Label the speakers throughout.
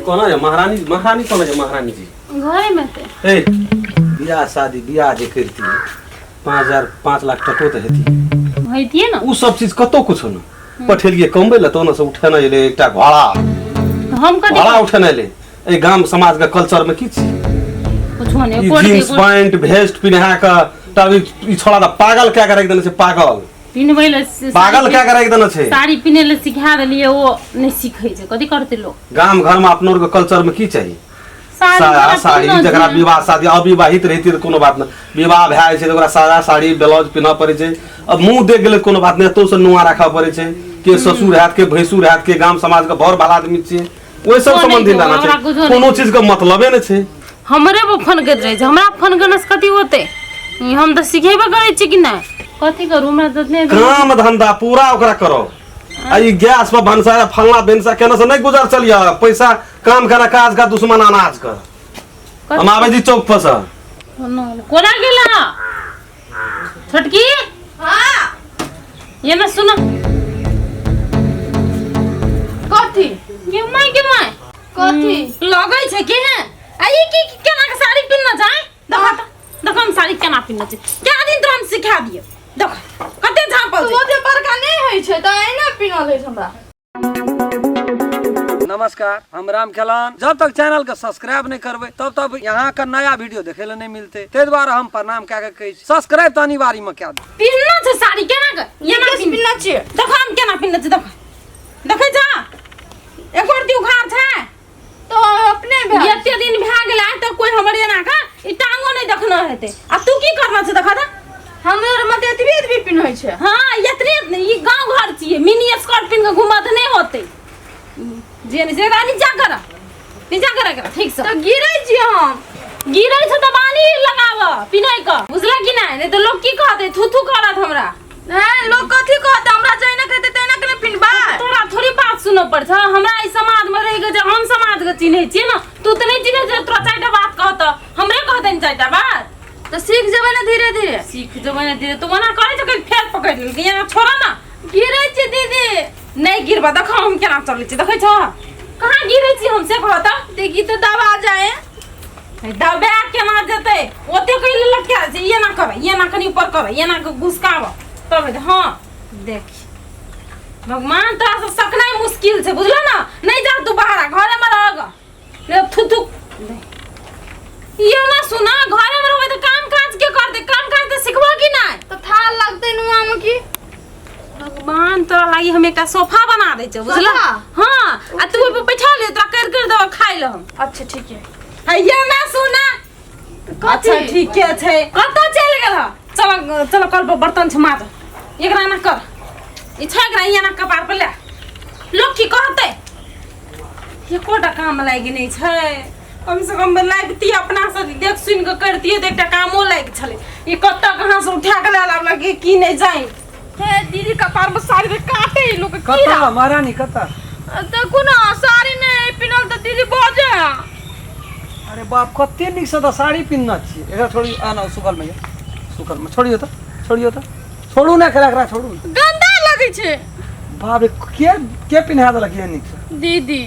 Speaker 1: कौन है महारानी महारानी कौन है महारानी जी
Speaker 2: घर में थे
Speaker 1: ए बियाह शादी बियाह जे करती 5 लाख टको तो हेती
Speaker 2: होइतिए ना
Speaker 1: उ सब चीज कतो कुछ न पठेलिए कमबे ल तो न से उठेना ले एकटा घोड़ा
Speaker 2: हम कदी
Speaker 1: घोड़ा उठेना ले ए गांव समाज का कल्चर में की छी
Speaker 2: कुछ होने
Speaker 1: ई जींस पैंट वेस्ट पिनहा का तब ई छोड़ा दा पागल क्या करे एकदम से पागल
Speaker 2: पिनबैले
Speaker 1: पागल क्या करे एकदम से
Speaker 2: साड़ी पिनेले सिखा देलिए वो नहीं सीखै छै कथि करते लोग
Speaker 1: गांव घर में अपनों के कल्चर में की चाहिए साया साड़ी जकरा विवाह शादी अविवाहित रहती तो कोनो बात ना विवाह भए छै ओकरा साया साड़ी ब्लाउज पिनह पड़े छै अब मुंह देख गेले कोनो बात नहीं तो से नुआ रखा पड़े छै के ससुर हाथ के भैंसुर हाथ के गांव समाज का भर भला आदमी छै ओइ सब संबंधी लाना छै कोनो चीज का मतलबे नै छै
Speaker 2: हमरे वो फोन कर रहे हमरा फोन करने से कथि होते हम तो सिखेबे करे छी कि ना कथि करू हमरा तो नहीं
Speaker 1: काम धंधा पूरा ओकरा करो आ ई गैस पर भनसा फलना बेनसा केना से नहीं गुजर चलिया पैसा काम करा काज का दुश्मन अनाज कर हम आवे जी चौक पर से
Speaker 2: कोना गेला छोटकी हां ये ना सुनो कथि के माय कथि लगै छै के है आई की केना के साड़ी पिनना चाहे देखो हम साड़ी केना पिनना छै क्या दिन तो हम सिखा दिए देखो कते झापल
Speaker 3: तो जे बड़का नहीं होय छै त एना पिनल है हमरा।
Speaker 4: नमस्कार, हम राम खेलान। जब तक चैनल के सब्सक्राइब नहीं करबे तब तक यहाँ का नया वीडियो देखे ले नहीं मिलते। ते द्वारा हम प्रणाम क्या कहे सब्सक्राइब तो अनिवार्य में क्या
Speaker 2: पिनना छै साड़ी केना के ये ना पिनना छै देखो हम केना पिनना छै देखो देखै छ एक और दी उखाड़ छै
Speaker 3: तो अपने
Speaker 2: एते दिन भए गेलै त कोई हमर एना का ई टांगो नहीं देखना हेते आ तू की करना छै देखा त
Speaker 3: हमर मत एतबी पिनहै छै।
Speaker 2: हां एतने ई गांव घर छिए मिनी स्कर्ट पिन के घुमत नहीं होते जे नीचा कर ठीक से
Speaker 3: तो गिरै छी हम
Speaker 2: गिरै छ त बानी लगाव पिनै क बुझला कि नहीं तो लोग की कहते थू थू करत हमरा
Speaker 3: नहीं लोग कथि कहते हमरा जैना कहते तैना के पिनबा
Speaker 2: तोरा थोड़ी बात सुनो पड़ छ हमरा ई समाज में रह के जे हम समाज के चिन्है छी ना तू त नहीं चिन्है छ तोरा चारटा बात कहत हमरे कहते न चारटा बात
Speaker 3: तो सीख जेबै ना धीरे धीरे
Speaker 2: सीख जेबै ना धीरे तू मना करे छ कि फेर पकड़ ले ये छोड़ा ना
Speaker 3: गिरै छी दीदी
Speaker 2: नहीं गिरबा देखो हम केना चलै छी देखै छ कहां गिरै छी हमसे कहत
Speaker 3: देखी तो दबा जाए
Speaker 2: दबा केना जेतै ओते कहि लटका छै ये ना कर ये ना कनी ऊपर कर ये ना घुसकाव तब हां देख भगवान तोरा से सकनाइ मुश्किल छै बुझला ना नहीं जा तू बाहर घरे में रह ले थू थू ये ना सुना घरे में रहबे त काम काज के कर दे काम काज त सिखबो कि नहीं
Speaker 3: तो थाल लगते नुआ में की
Speaker 2: भगवान तो लागी हम एकटा सोफा बना दे छ बुझला हां आ तू पे बैठा ले तोरा कर दो खाइ ल हम
Speaker 3: अच्छा ठीक है
Speaker 2: हैया ना सुना अच्छा ठीक छै कत चल गेल चलो चलो कल पर बर्तन छ माज एकरा ना कर ई छ एकरा यहाँ ना कपार पे ले लोग की कहते ये कोटा काम लागी नहीं छै कम से कम लागती अपना से देख सुन के करती है एकटा कामो लाग छले ई कत्ता कहां से उठा के लाला लगे की नहीं जाई
Speaker 3: हे दीदी कपार में साड़ी में काटे लोग की
Speaker 4: कता महारानी कता
Speaker 3: देखो ना साड़ी नहीं पिनल तो दीदी बाजे
Speaker 4: अरे बाप कते निक से साड़ी पिनना छी एकरा छोड़ी आना सुकल में छोड़ियो तो छोड़ू ना करा छोड़ू
Speaker 3: गंदा लगे छे
Speaker 4: बाप रे के पिन्हा देलक ये निक से
Speaker 3: दीदी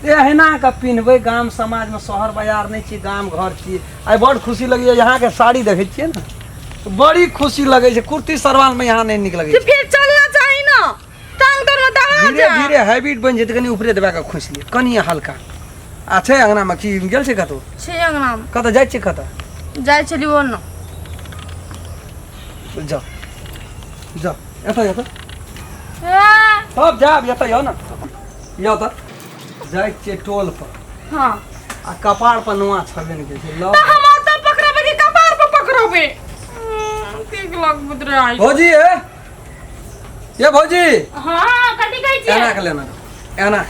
Speaker 4: एहना का पिन्हबे गांव समाज में शहर बाजार नहीं छी गांव घर छी आई बड़ खुशी लगी यहाँ के साड़ी देखे छिए ना तो बड़ी खुशी लगे छे कुर्ती सरवाल में यहाँ नहीं निक लगे
Speaker 3: फिर चलना चाहिए ना टांग तर में दबा
Speaker 4: धीरे धीरे हैबिट बन जेते कनी ऊपरे दबा के खुश लिए कनी हल्का आ छै अंगना में की गेल छै कतो
Speaker 3: छे अंगना में
Speaker 4: कत जाय छै कत
Speaker 3: जाय चली वो न
Speaker 4: जा जा एता सब जा एता यो ना यो त जाय छै टोल पर
Speaker 3: हां
Speaker 4: आ कपार पर नुआ छबे ने छै लो
Speaker 3: तो हम तो पकड़बे के कपार पर पकड़बे ठीक लग बुदरे आई
Speaker 4: भौजी ये भौजी
Speaker 2: हां कथि कहै छी
Speaker 4: एना के लेना एना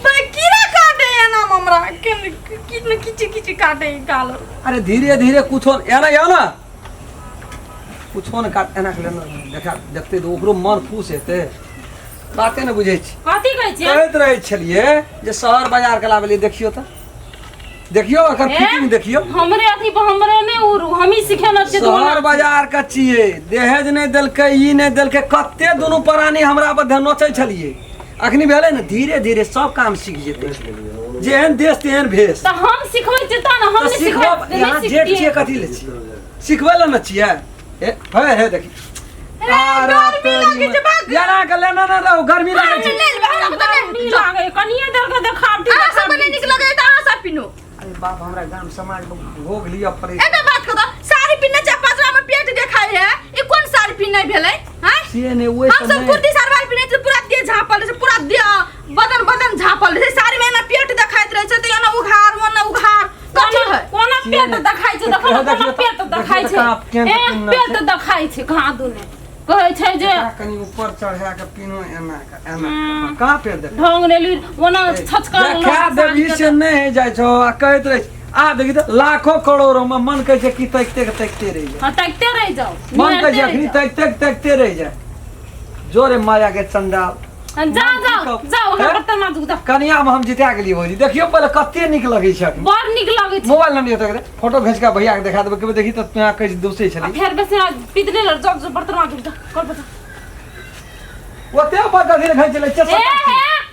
Speaker 3: तो कीड़ा काटे ना हमरा कितने किची काटे गालो
Speaker 4: अरे धीरे धीरे कुछो एना या ना कुछो न काट एना के लेना देखा देखते तो ओकरो मन खुश हेते बाते न बुझै छी
Speaker 2: कथि कहै छी
Speaker 4: कहैत रहै छलिए जे शहर बाजार के लाबे देखियो त देखियो अखन फिटिंग देखियो
Speaker 2: हमरे अथी पर हमरे ने उरु हम ही सिखेना छै
Speaker 4: शहर बाजार का छिए दहेज नहीं देलकै ई नहीं देलकै कते दोनों प्राणी हमरा पर ध्यान नोचै छलिए अखनी भेले ना धीरे धीरे सब काम सीख जेते जेहन देश तेहन भेष
Speaker 2: तो हम सिखबै छै त न हम
Speaker 4: तो
Speaker 2: नहीं
Speaker 4: सीखब
Speaker 2: सिखबै
Speaker 4: यहाँ जेठ छिए कथी ले छी सिखबै ल न छिए हे देखी यारा के लेना ना रहो गर्मी लागे छै
Speaker 2: गर्मी लागे कनिए देर के देखावटी
Speaker 3: आ सब बने निक लगे त आ सब पिनो
Speaker 4: अरे बाप हमरा गांव समाज में भोग लिया पड़े
Speaker 3: एटा बात कर साड़ी पिन्ने चा पाजरा में पेट देखाई है ई कोन साड़ी पिन्ने भेलै हैं
Speaker 4: से ने ओए
Speaker 3: हम सब कुर्ती सलवार पिन्ने त पूरा देह झापल रहे पूरा देह बदन झापल रहे साड़ी में ना पेट देखाइत रहे छै त एना उघार मन उघार कथी है
Speaker 2: कोना पेट देखाइ छै देखो कोना पेट देखाइ छै पेट देखाइ छै कहाँ दुने कहै छै जे
Speaker 4: कनी ऊपर चढ़ा के पिनो एना कहां पे देख
Speaker 2: ढंग रेली ओना छचकर
Speaker 4: क्या देवी से नहीं जाय छो आ कहत रहे आ देखी त लाखों करोड़ों में मन कहे छै कि तकते रह जाए
Speaker 2: हां तकते रह जाओ
Speaker 4: मन कहे छै अखनी तकते रह जाए जोरे माया के चंडाल
Speaker 2: जाओ हमरा त ना दुदा
Speaker 4: कनिया में हम जिता गेली भौजी देखियो पहले कते निक लगे छै
Speaker 2: बड़ निक लगे छै
Speaker 4: मोबाइल नंबर देख दे फोटो भेज के भैया के दिखा देबे के देखी त तू कह दूसरे छली
Speaker 2: फेर बेसे पितले जब बर्तन माज कर बता
Speaker 4: ओते पर कथि लिखै छले
Speaker 2: ए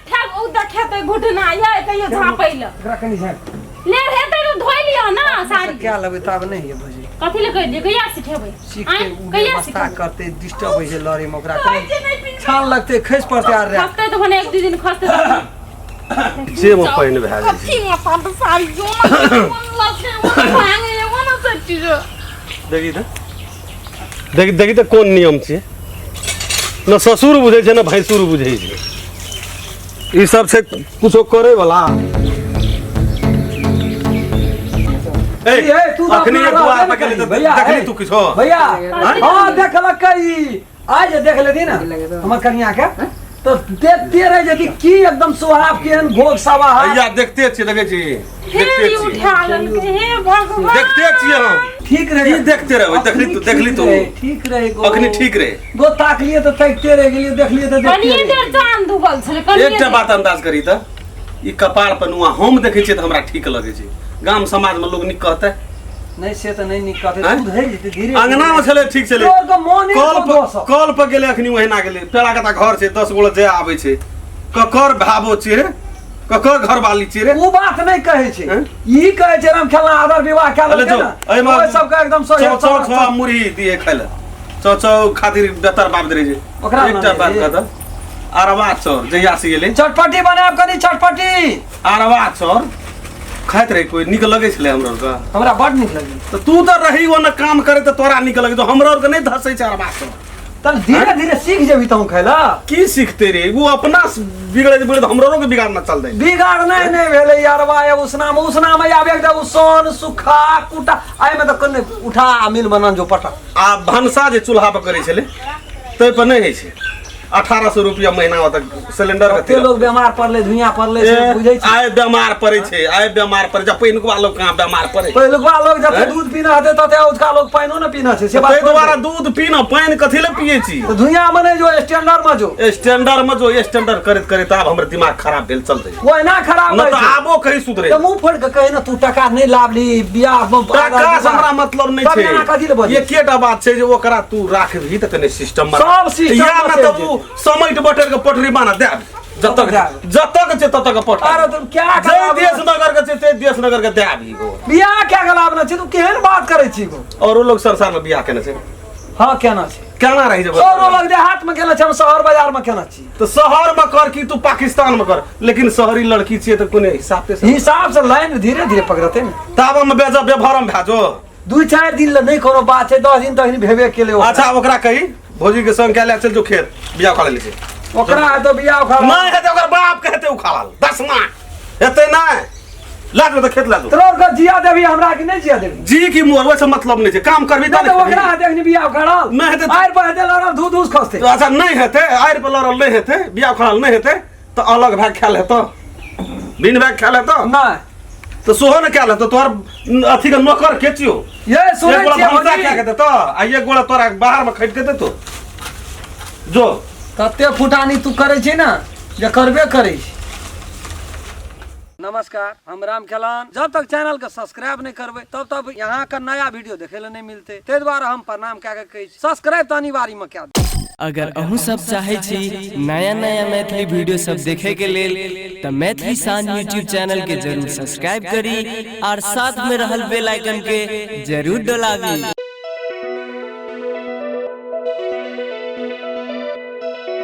Speaker 2: ठग उदा खेते घुटना या कहियो झापैल
Speaker 4: एकरा कनी झाप
Speaker 2: ले हेते तो धोइ लियो ना साड़ी
Speaker 4: क्या लेबै तब नहीं है भौजी
Speaker 2: कथि ले कह दे कहिया सिखेबै
Speaker 4: सीख के
Speaker 2: कहिया
Speaker 4: व्यवस्था करते डिस्टर्ब होय छै लड़ी में ओकरा छान लगते खस पड़ते आ रे
Speaker 2: खसते तो भने एक दू दिन खसते
Speaker 1: जे म पहिने भए जाइ
Speaker 3: कथी में पाप साड़ी जो मन लगे भांगे मन सच्ची जो
Speaker 1: देखी त कोन नियम छै न ससुर बुझै छै न भैंसुर बुझै छै ई सब छै कुछो करे वाला
Speaker 4: ए तू
Speaker 1: अखनी एक बार पकड़ ले
Speaker 4: भैया
Speaker 1: देखली तू किछो
Speaker 4: भैया हां देखलकै आज देख लेती ना हमर कन्या के तो देखते रह जति की एकदम सुहाव केहन भोग सभा है
Speaker 1: भैया देखते छी लगे छी देखते छी
Speaker 2: उठा लन के हे भगवान
Speaker 1: देखते छी हम
Speaker 4: ठीक रहे
Speaker 1: ई देखते रहे देखली तू
Speaker 4: ठीक रहे गो
Speaker 1: अखनी ठीक रहे
Speaker 4: गो ताकलिए तो तकते रह गेलिए देखलिए तो देखते
Speaker 2: कनिए देर जान दुबल छले कनिए
Speaker 1: एकटा बात अंदाज करी त ई कपार पर नुआ हम देखे छियै त हमरा ठीक लगे छै गाम समाज में लोग निक कहते
Speaker 4: नहीं से तो नहीं निकलते तू धैर्य जति धीरे
Speaker 1: अंगना में छले ठीक छले
Speaker 4: तोर तो मोने
Speaker 1: कल पर गेले अखनी ओहिना गेले पेड़ा कता घर छै 10 गोला जे आबै छै ककर भाबो छै रे ककर घर वाली छै रे
Speaker 4: वो बात नहीं कहे छै ई कहे छै हम खेलना आदर विवाह के लगे ना ओए सब का एकदम सही
Speaker 1: चौ मुरही दिए खाइले चौ खातिर बेतर बाप दे छै
Speaker 4: ओकरा
Speaker 1: एकटा बात कहत अरवा चौर जहिया से गेले
Speaker 4: चटपटी बनाब कनी चटपटी
Speaker 1: अरवा चौर खाइत रहे कोई निक लगे छले हमरा का
Speaker 4: हमरा बड निक लगे
Speaker 1: तो तू तो रही वो न काम करे तो तोरा निक लगे तो हमरा और के नहीं धसै छै अरवा चौर
Speaker 4: तल धीरे धीरे सीख जेबी तू खैला
Speaker 1: की सीखते रे वो अपना बिगड़े बिगड़े तो हमरो के बिगाड़ना चल दे
Speaker 4: बिगाड़ नहीं भेले यार वाय उसना में आबे एकदम सोन सुखा कुटा आइ में तो कने उठा मिल बनन जो पटा
Speaker 1: आ भनसा जे चूल्हा पर करे छले तै पर नहीं है छै 1800 रुपया महीना होता सिलेंडर के
Speaker 4: ते लोग बीमार पड़ले धुइया पड़ले से बुझै छै
Speaker 1: आइ बीमार पड़े छै आइ बीमार पड़े जब पहिनुकवा लोग कहां बीमार पड़े
Speaker 4: पहिलुकवा लोग जब दूध पीना हते तते उजका लोग पाइनो न पीना छै से बात
Speaker 1: तै दोबारा दूध पीना पानी कथि ले पिए छी
Speaker 4: तो धुइया में नहीं जो स्टैंडर्ड में जो स्टैंडर्ड करत करत आब हमर दिमाग खराब भेल चलते वो ना खराब
Speaker 1: न तो आबो कहीं सुधरे
Speaker 4: तो मुंह फोड़ के कहे ना तू टका नहीं लाभली बियाह में
Speaker 1: टका से हमरा मतलब नहीं
Speaker 4: तब कथि ले
Speaker 1: छै
Speaker 4: बजे
Speaker 1: ये केटा बात छै जे ओकरा तू राखभी त कने सिस्टम में
Speaker 4: सब सिस्टम
Speaker 1: या
Speaker 4: में
Speaker 1: न तो समैट बटर के पटरी बाना दे जतक छै ततक पटरी
Speaker 4: अरे तुम क्या
Speaker 1: जय देश नगर के छै ते देश नगर के देबी गो
Speaker 4: बियाह क्या गलाब न छै तू केहन बात करे छी गो
Speaker 1: और लोग संसार में बियाह केने छै
Speaker 4: हां केना छै
Speaker 1: केना रही जब
Speaker 4: और लोग देहात में केना छै हम शहर बाजार में केना छी
Speaker 1: तो शहर में कर की तू पाकिस्तान में कर लेकिन शहरी लड़की छिए तो कोने
Speaker 4: हिसाब से लाइन धीरे धीरे पकड़ते न
Speaker 1: ताब में बेजा बेभरम भाजो
Speaker 4: 2-4 दिन ल नहीं कोनो बात छै 10 दिन तक नहीं भेबे केले
Speaker 1: अच्छा ओकरा कही भौजी के संग ले चल जो खेत बियाह खा ले छै
Speaker 4: ओकरा है तो बियाह खा
Speaker 1: नहीं हेते ओकर बाप कहते उखाड़ल 10 ना हेते नहीं ला दो तो खेत ला दो
Speaker 4: तोर का जिया देवी हमरा की नहीं जिया देवी
Speaker 1: जी की मोर वैसे मतलब नहीं छै काम करबी
Speaker 4: तो ओकरा है देखनी बियाह खड़ल
Speaker 1: नहीं हेते
Speaker 4: आएर पर हेते लड़ल दूध दूध खसते
Speaker 1: अच्छा नहीं हेते आएर पर लड़ल नहीं हेते बियाह खड़ल नहीं हेते तो अलग भाग खेल हेतो बिन भाग खेल हेतो
Speaker 4: नहीं
Speaker 1: तो सोहो न क्या तो तोर अथी के नौकर केचियो
Speaker 4: ये सुनै
Speaker 1: एक
Speaker 4: छियै
Speaker 1: गोला क्या कहते तो आ एक गोला तोरा बाहर में खट के दे तो जो
Speaker 4: कते फुटानी तू करे छी ना जे करबे करे छी नमस्कार हम राम खेलान जब तक चैनल के सब्सक्राइब नहीं करबे तब तक यहाँ का नया वीडियो देखे ले नहीं मिलते ते द्वारा हम प्रणाम क्या कहे सब्सक्राइब तो अनिवार्य में क्या
Speaker 5: अगर अहू सब चाहे छी नया नया मैथिली वीडियो सब देखे के लेल तो मैथिली साँझ यूट्यूब चैनल के जरूर सब्सक्राइब करी और साथ में रहल बेल आइकन के जरूर दबावी।